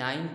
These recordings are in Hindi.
9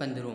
15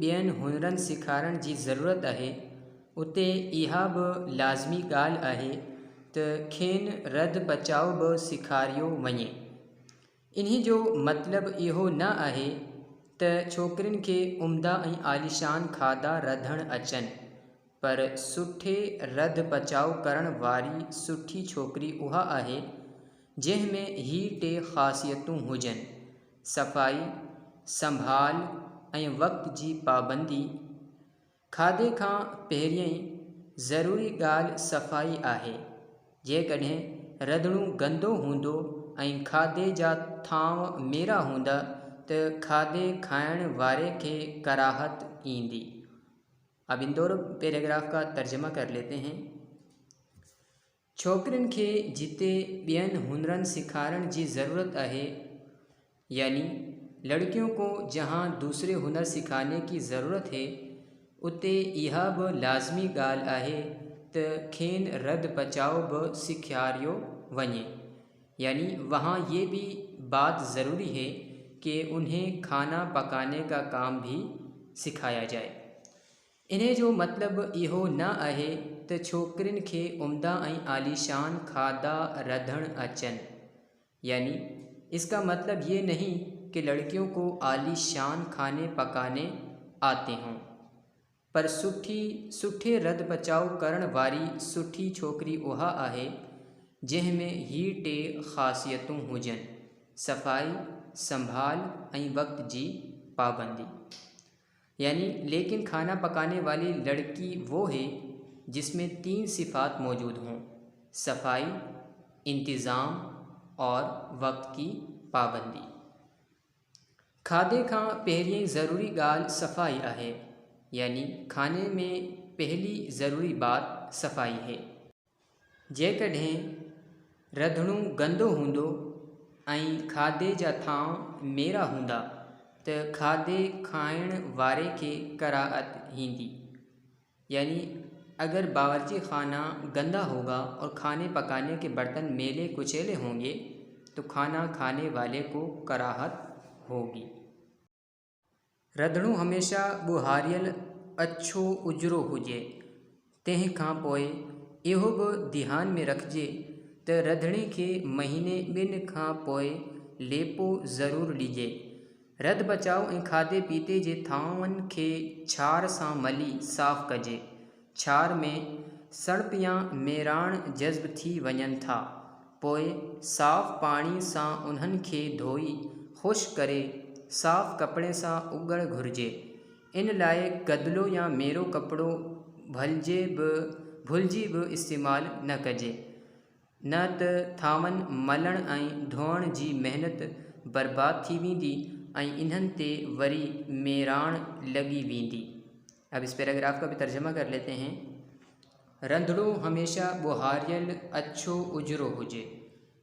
ॿियनि हुनरनि सेखारण जी ज़रूरत आहे उते इहा बि लाज़मी ॻाल्हि आहे त खेनि रध पचाउ बि सेखारियो वञे। इन्ही जो मतिलबु इहो न आहे त छोकिरियुनि खे उम्दा ऐं आलीशान खाधा रधणु अचनि, पर सुठे रध पचाउ करण वारी सुठी छोकिरी उहा आहे जंहिं में ही टे ख़ासियतूं हुजनि: सफ़ाई, संभाल ऐं वक़्त जी पाबंदी। खाधे खां पहिरियों ई ज़रूरी ॻाल्हि सफ़ाई आहे। जेकॾहिं रधिणो गंदो हूंदो ऐं खाधे जा थांव मेरा हूंदा त खाधे खाइण वारे खे कराहत ईंदी। अब इन दोनों पैराग्राफ का तर्जमा कर लेते हैं। छोकिरियुनि खे जिते ॿियनि हुनरनि सेखारण जी ज़रूरत आहे, यानी लड़कियों को जहाँ दूसरे हुनर सिखाने की ज़रूरत है, उते इहा बि लाज़मी ॻाल्हि आहे त खेनि रध पचाउ बि सिखारियो वञे, यानी वहाँ ये भी बात ज़रूरी है कि उन्हें खाना पकाने का काम भी सिखाया जाए। इन्हें जो मतिलबु इहो न आहे त छोकिरियुनि खे उम्दा ऐं आलीशान खाधा रधणु अचनि, यानी इसका मतलब ये नहीं कि लड़कियों को आलीशान खाने पकाने आते हों, पर सुठे रध पचाउ करण वारी सुठी छोकिरी उहा आहे जंहिं में ही टे ख़ासियतूं हुजनि: सफ़ाई, संभाल ऐं वक़्त जी पाबंदी। यानी लेकिन खाना पकाने वाली लड़की वो है जिसमें 3 सिफ़ात मौजूद हों: सफ़ाई, इंतज़ाम और वक़्त की पाबंदी। खाधे खां पहिरियों ज़रूरी ॻाल्हि सफ़ाई आहे, यानी खाने में पहली ज़रूरी बात सफ़ाई है। जेकॾहिं रधिणो गंदो हूंदो ऐं खाधे जा थांव मेरा हूंदा त खाधे खाइण वारे खे कराहत ईंदी। यानी अगर बावर्ची खाना गंदा होगा और खाने पकाने के बर्तन मेले कुचैले होंगे तो खाना खाने वाले को कराहत होगी। रधिणो हमेशा ॿुहारियल अछो उजरो हुजे। तंहिं खां पोइ इहो बि ध्यान में रखिजे त रधिणे खे महीने 2 खां पोइ लेपो ज़रूरु ॾिजे। रध पचाउ ऐं खाधे पीते जे थांवनि खे छार सां मली साफ़ कजे। छार में सणप या मेराण जज़्ब थी वञनि था, पोइ साफ़ पाणी सां उन्हनि खे धोई ख़ुश्क करे साफ़ कपिड़े सां उगण घुरिजे। इन लाइ गदिलो या मेरो कपिड़ो भुलिजी बि इस्तेमालु न कजे, न त थांवनि मलण ऐं धोअण जी महिनत बर्बाद थी वेंदी ऐं इन्हनि ते वरी मेराण लॻी वेंदी। अब इस पैराग्राफ का भी तर्जमा कर लेते हैं। रंधिणो हमेशा ॿुहारियल अछो उजरो हुजे,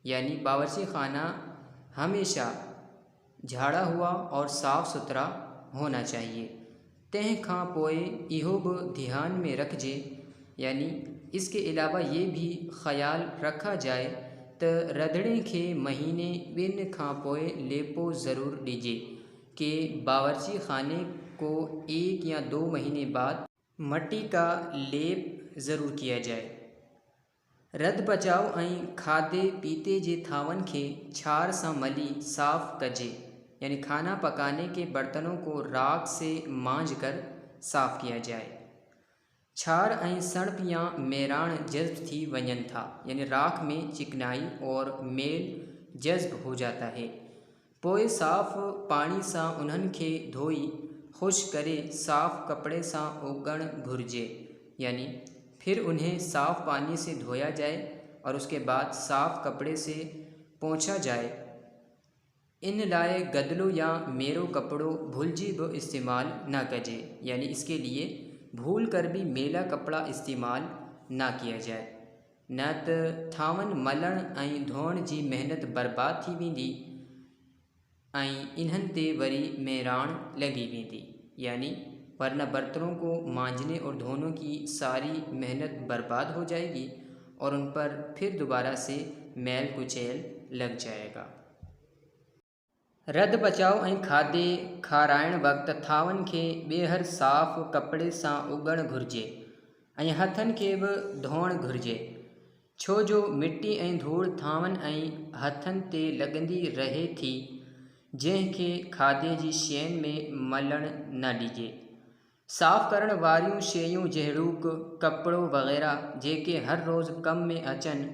यानी बावर्ची खाना हमेशा झाड़ा हुआ और साफ़ सुथरा होना चाहिए। तंहिं खां पोइ इहो बि ध्यान में रखिजे, यानी इसके अलावा ये भी ख्याल रखा जाए त रधिणे खे महीने 2 खां पोइ लेपो ज़रूर ॾिजे कि बावर्ची खाने को 1 या 2 महीने बाद मट्टी का लेप ज़रूर किया जाए। रध पचाउ ऐं खाधे पीते जे थांवनि खे छार सां मली साफ़ कजे, यानी खाना पकाने के बर्तनों को राख से मांज कर साफ़ किया जाए। छार ऐं सणप या मेराण जज़्ब थी वञनि था, यानी राख में चिकनाई और मेल जज़्ब हो जाता है। पोइ साफ़ पाणी सां उन्हनि खे धोई ख़ुश्क करे साफ़ कपड़े सां उगण घुरिजे, यानी फिर उन्हें साफ़ पानी से धोया जाए और उसके बाद साफ़ कपड़े से पोंछा जाए। इन लाइ गदिलो या मेरो कपिड़ो भुलिजी बि इस्तेमालु न कजे, यानी इसके लिए भूल कर भी मेला कपिड़ा इस्तेमाल ना किया जाए, न त थांवन मलण ऐं धोइण जी महिनत बर्बाद थी वेंदी ऐं इन्हनि ते वरी मेराण लगी वेंदी, यानी वरना बर्तनों को मांजने और धोने की सारी मेहनत बर्बाद हो जाएगी और उन पर फिर दोबारा से मैल कुचैल लग जाएगा। रध बचाव ऐं खाधे खाराइण वक़्तु थांवनि खे ॿीहर साफ़ कपिड़े सां उगणु घुरिजे ऐं हथनि खे बि धोइणु घुरिजे, छो जो मिटी ऐं धूड़ थांवनि ऐं हथनि ते लॻंदी रहे थी, जंहिंखे खाधे जी शयुनि में मलणु न ॾिजे। साफ़ करण वारियूं शयूं जहिड़ूक कपिड़ो वग़ैरह जेके हर रोज़ कम में अचनि,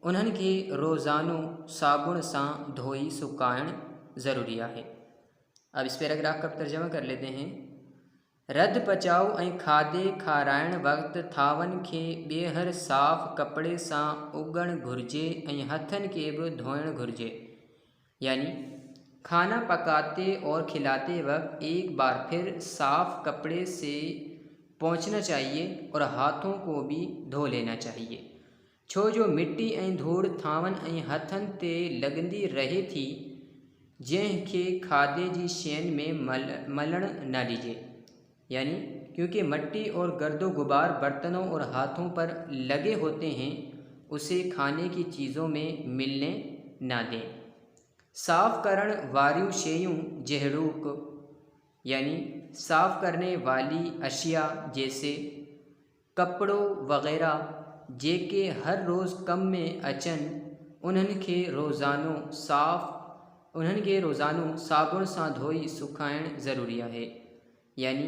उन्हनि खे रोज़ानो साबुण सां धोई सुकाइण ज़रूरी है। अब इस पैराग्राफ का तर्जमा कर लेते हैं। रध पचाव ऐं खाधे खाराइण वक़्तु थांवनि खे ॿीहर साफ़ कपिड़े सां उगणु घुरिजे ऐं हथनि खे बि धोइणु घुरिजे, यानी खाना पकाते और खिलाते वक्त एक बार फिर साफ़ कपड़े से पोंछना चाहिए और हाथों को भी धो लेना चाहिए, छो जो मिट्टी ऐं धूड़ थांवनि ऐं हथनि ते लॻंदी रहे थी, जंहिंखे खाधे जी शयुनि में मलण न ॾिजे, यानी क्योंकि मट्टी और गर्दो गुबार बर्तनों और हाथों पर लगे होते हैं, उसे खाने की चीज़ों में मिलने न दें। साफ़ करण वारियूं शयूं जहिड़ूक, यानी साफ़ करने वाली अशिया जैसे कपड़ो वग़ैरह जेके हर रोज़ कम में अचनि, उन्हनि खे रोज़ानो साबुण सां धोई सुखाइण ज़रूरी है, यानी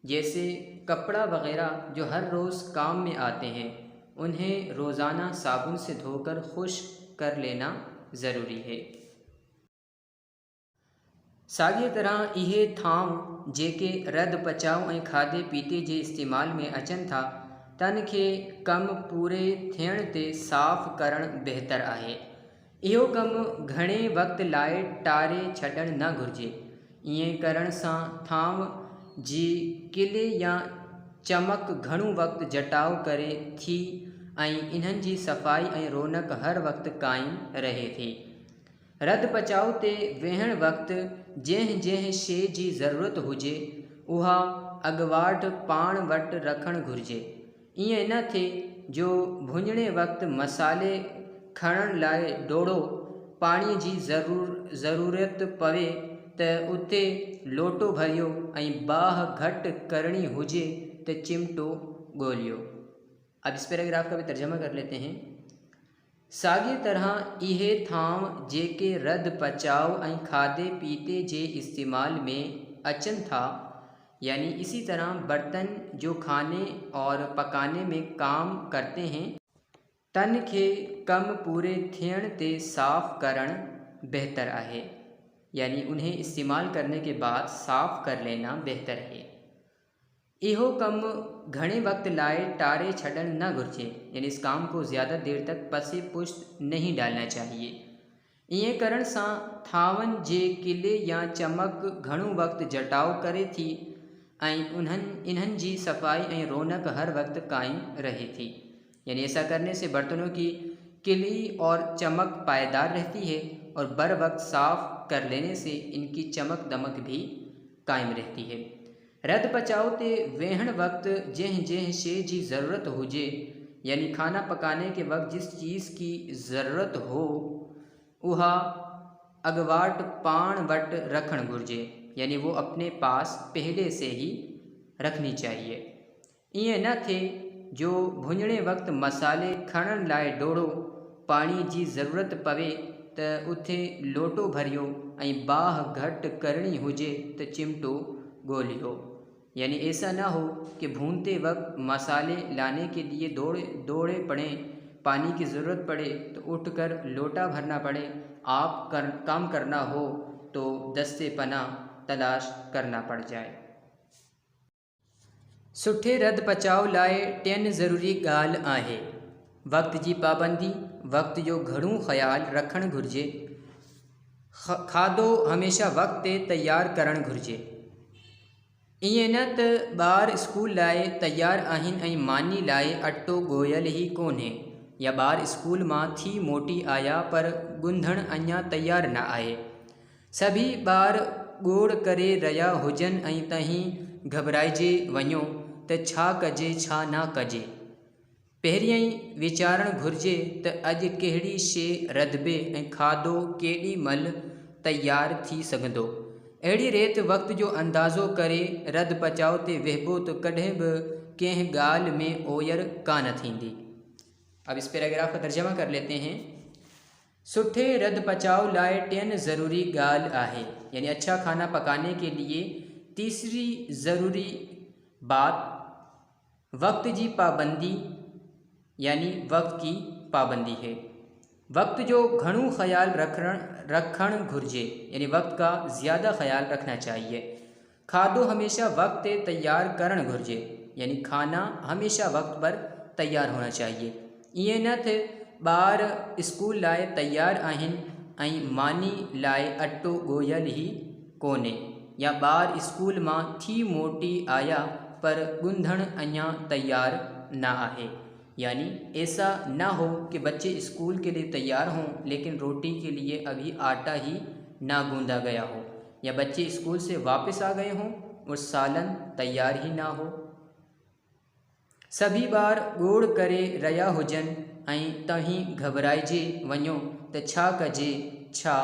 जैसे कपड़ा वग़ैरह जो हर रोज़ काम में आते हैं, उन्हें रोज़ाना साबुन से धोकर खुश्क कर लेना ज़रूरी है। साॻिए तरह इहे थांव जेके रध पचाव ऐं खाधे पीते जे इस्तेमाल में अचनि था, तन खे कम पूरे थियण ते साफ़ करणु बहितर आहे। इहो कमु घणे वक़्त लाइ टारे छॾणु न घुरिजे। ईअं करण सां थांव जी किले या चमक घणो वक़्तु जटाव करे थी ऐं इन्हनि जी सफ़ाई ऐं रौनक हर वक़्तु क़ाइमु रहे थी। रध पचाव ते वेहण वक़्तु जंहिं शइ जी ज़रूरत हुजे, उहा अॻुवाट पाण वटि रखणु घुरिजे। ईअं न थिए जो भुञणे वक़्तु मसाले खणण लाइ डोड़ो पाणीअ जी ज़रूरत पवे त उते लोटो भरियो ऐं बाहि घटि करणी हुजे त चिमटो ॻोल्हियो। अब इस पैराग्राफ का भी तर्जमा कर लेते हैं। साॻिए तरह इहे थांव जेके रध पचाव ऐं खाधे पीते जे इस्तेमाल में अचनि था, यानी इसी तरह बर्तन जो खाने और पकाने में काम करते हैं, तन खे कम पूरे थियण ते साफ़ करणु बहितर आहे, यानी उन्हें इस्तेमाल करने के बाद साफ़ कर लेना बेहतर है। इहो कमु घणे वक़्त लाइ टारे छॾणु न घुरिजे, यानी इस काम को ज़्यादा देर तक पसे पुश्त नहीं डालना चाहिए। ईअं करण सां थांवनि जे किले या चमक घणो वक़्तु जटाव करे थी ऐं इन्हनि जी सफ़ाई ऐं रौनक हर वक़्तु क़ाइमु रहे थी, यानी ऐसा करने से बर्तनों की किली और चमक पायदार रहती है और बर वक्त साफ़ कर लेने से इनकी चमक दमक भी कायम रहती है। रध पचाव ते वेहण वक्त जंहिं शइ जी ज़रूरत हुजे, यानी खाना पकाने के वक्त जिस चीज़ की ज़रूरत हो, उहा अॻुवाट पाण वटि रखणु घुरिजे, यानी वो अपने पास पहले से ही रखनी चाहिए। ईअं न थिए जो भुञणे वक़्तु मसाले खणण लाइ डोड़ो पाणी जी ज़रूरत पवे त उथे लोटो भरियो ऐं बाहि घटि करणी हुजे त चिमटो ॻोल्हियो, यानी ऐसा ना हो कि भूनते वक्त मसाले लाने के लिए दौड़े पड़े, पानी की ज़रूरत पड़े तो उठकर लोटा भरना पड़े, काम करना हो तो दस्ते पनाह तलाश करना पड़ जाए। सुठे रध पचाव लाइ 3 ज़रूरी ॻाल्हि आहे। वक़्त जी पाबंदी, वक़्त जो घणो ख़्यालु रखणु घुरिजे, खाधो हमेशा वक़्त ते तयारु करणु घुरिजे। ईअं न त ॿार स्कूल लाइ तयारु आहिनि ऐं मानी लाइ अटो ॻोयल ई कोन्हे, या ॿार स्कूल मां थी मोटी आया पर ॻुंधणु अञा तयारु न आहे। सभी ॿार ॻोड़ करे रहिया हुजनि ऐं तव्हीं घबराइजे वञो त छा कजे छा न कजे। पहिरियों ई वीचारणु घुरिजे त अॼु कहिड़ी शइ रधिबे ऐं खाधो केॾी महिल तयारु थी सघंदो। अहिड़ी रेत वक़्त जो अंदाज़ो करे रध पचाउ ते विहबो तो कॾहिं बि कंहिं ॻाल्हि में ओयर कान थींदी। अब इस पैराग्राफ का तर्जमा कर लेते हैं। सुठे रध पचाउ लाइ टियनि ज़रूरी ॻाल्हि आहे, यानी अच्छा खाना पकाने के लिए तीसरी ज़रूरी बात वक्त जी पाबंदी यानी वक्त की पाबंदी है। वक्त जो घणो ख्याल रखण घुर्जे, यानी वक्त का ज़्यादा ख्याल रखना चाहिए। खाधो हमेशा वक्त ते तैयार करण घुर्जे, यानी खाना हमेशा वक्त पर तैयार होना चाहिए। ईअं न थे ॿार स्कूल लाइ तैयार आहिनि ऐं मानी लाइ अटो ॻोयल ई कोन्हे, या ॿार स्कूल मां थी मोटी आया पर ॻुंधणु अञा तैयार न आहे। यानी ऐसा ना हो कि बच्चे स्कूल के लिए तैयार हों लेकिन रोटी के लिए अभी आटा ही ना गूंदा गया हो, या बच्चे स्कूल से वापस आ गए हों और सालन तैयार ही ना हो। सभी बार ॻोड़ करे रहिया हुजनि ऐं तव्हीं घबराइजे वञो त छा कजे छा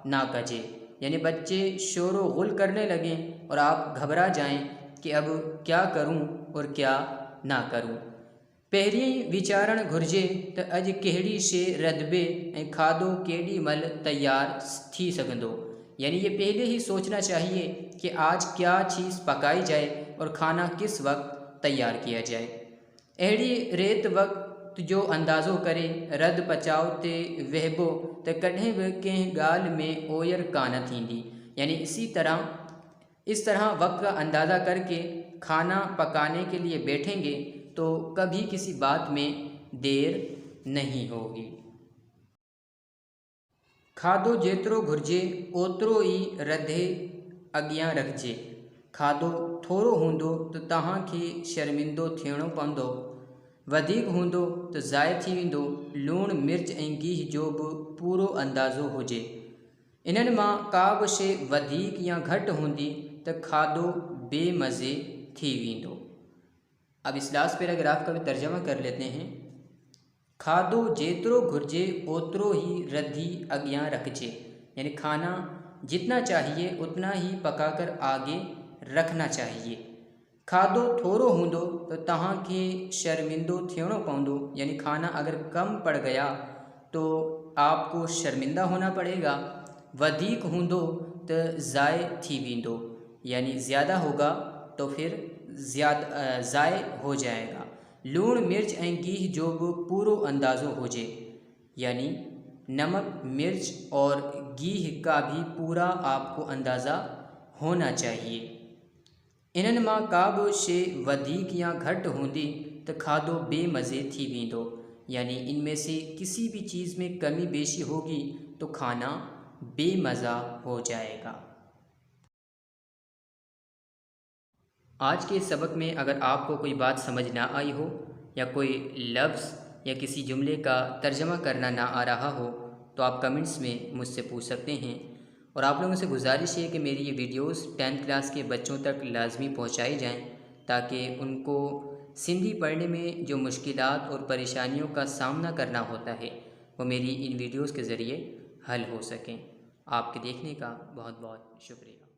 ना कजे, यानी बच्चे शोरो गुल करने लगें और आप घबरा जाएं कि अब क्या करूं और क्या ना करूं। पहिरियों ई वीचारणु घुरिजे त अॼु कहिड़ी शइ रधिबे ऐं खाधो केॾी महिल तैयार थी सघंदो, यानी ये पहले ही सोचना चाहिए कि आज क्या चीज़ पकाई जाए और खाना किस वक्त तैयार किया जाए। अहिड़ी रेत वक्त जो अंदाज़ो करे रध पचाउ ते विहबो त कॾहिं बि कंहिं ॻाल्हि में ओयर कान थींदी, यानी इस तरह वक्त का अंदाज़ा करके खाना पकाने के लिए बैठेंगे तो कभी किसी बात में देर नहीं होगी। खाधो जेतिरो घुर्जे ओतिरो ई रधे अॻियां रखिजे। खाधो थोरो हूंदो त तव्हांखे शर्मिंदो थियणो पवंदो, वधीक हूंदो त ज़ाइ थी वेंदो। लूणु मिर्च ऐं गिह जो बि पूरो अंदाज़ो हुजे। इन्हनि मां का बि शइ वधीक या घटि हूंदी त खाधो बेमज़े थी वेंदो। अब इस लास्ट पैराग्राफ का भी तर्जमा कर लेते हैं। खाधो जेतिरो घुर्जे ओतिरो ही रधी अॻियां रखिजे, यानी खाना जितना चाहिए उतना ही पकाकर आगे रखना चाहिए। खाधो थोरो हूंदो तो तव्हांखे शर्मिंदो थियणो पवंदो, यानी खाना अगर कम पड़ गया तो आपको शर्मिंदा होना पड़ेगा। वधीक हूंदो तो ज़ाय थी वेंदो, यानी ज़्यादा होगा तो फिर ज़ाय हो जाएगा। लूण मिर्च ऐं गिह जो बि पूरो अंदाज़ो हुजे, यानी नमक मिर्च और गिह का भी पूरा आपको अंदाज़ा होना चाहिए। इन्हनि मां का बि शइ वधीक या घटि हूंदी त खाधो बेमज़े थी वेंदो, यानी इनमें से किसी भी चीज़ में कमी बेशी होगी तो खाना बेमज़ा हो जाएगा। आज के सबक में अगर आपको कोई बात समझ ना आई हो या कोई लफ्ज़ या किसी जुमले का तर्जमा करना ना आ रहा हो तो आप कमेंट्स में मुझसे पूछ सकते हैं। और आप लोगों से गुजारिश है कि मेरी ये वीडियोस 10th क्लास के बच्चों तक लाजमी पहुंचाई जाएं, ताकि उनको सिंधी पढ़ने में जो मुश्किलात और परेशानियों का सामना करना होता है वो मेरी इन वीडियोस के ज़रिए हल हो सकें। आपके देखने का बहुत बहुत शुक्रिया।